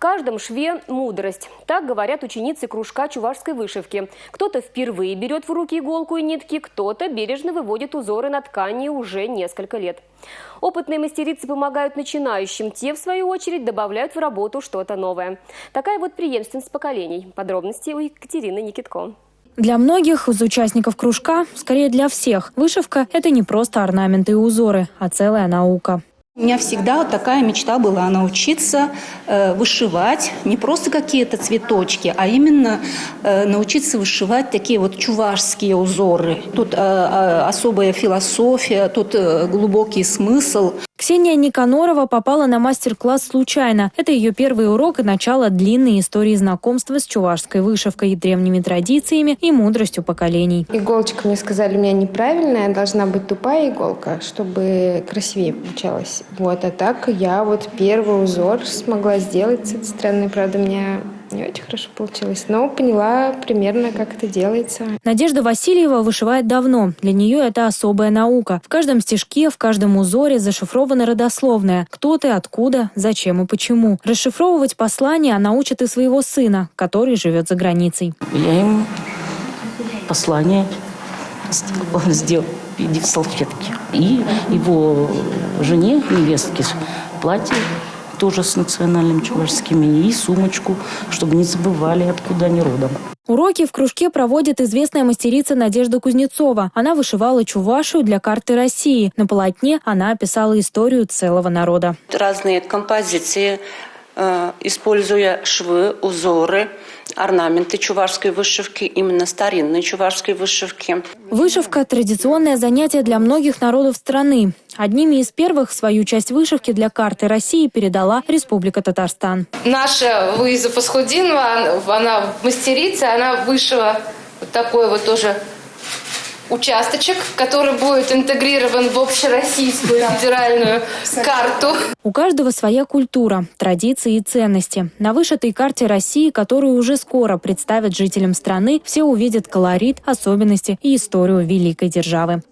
каждом шве мудрость. Так говорят ученицы кружка чувашской вышивки. Кто-то впервые берет в руки иголку и нитки, кто-то бережно выводит узоры на ткани уже несколько лет. Опытные мастерицы помогают начинающим. Те, в свою очередь, добавляют в работу что-то новое. Такая вот преемственность поколений. Подробности у Екатерины Никитко. Для многих из участников кружка, скорее для всех, вышивка – это не просто орнаменты и узоры, а целая наука. У меня всегда такая мечта была научиться вышивать не просто какие-то цветочки, а именно научиться вышивать такие вот чувашские узоры. Тут особая философия, тут глубокий смысл. Ксения Никанорова попала на мастер-класс случайно. Это ее первый урок и начало длинной истории знакомства с чувашской вышивкой, древними традициями и мудростью поколений. Иголочка, мне сказали, у меня неправильная, должна быть тупая иголка, чтобы красивее получалось. Вот, а так я вот первый узор смогла сделать с этой стороны. Правда, у меня не очень хорошо получилось, но поняла примерно, как это делается. Надежда Васильева вышивает давно. Для нее это особая наука. В каждом стежке, в каждом узоре зашифровано родословное. Кто ты, откуда, зачем и почему. Расшифровывать послание она учит и своего сына, который живет за границей. Я ему послание сделал в виде салфетки. И его жене, невестке, платье тоже с национальными чувашскими, и сумочку, чтобы не забывали, откуда они родом. Уроки в кружке проводит известная мастерица Надежда Кузнецова. Она вышивала чувашию для карты России. На полотне она описала историю целого народа. Разные композиции, используя швы, узоры, орнаменты чувашской вышивки, именно старинной чувашской вышивки. Вышивка – традиционное занятие для многих народов страны. Одними из первых свою часть вышивки для карты России передала Республика Татарстан. Наша Луиза Фасхудинова, она мастерица, она вышила вот такой вот тоже участочек, который будет интегрирован в общероссийскую федеральную карту. У каждого своя культура, традиции и ценности. На вышитой карте России, которую уже скоро представят жителям страны, все увидят колорит, особенности и историю великой державы.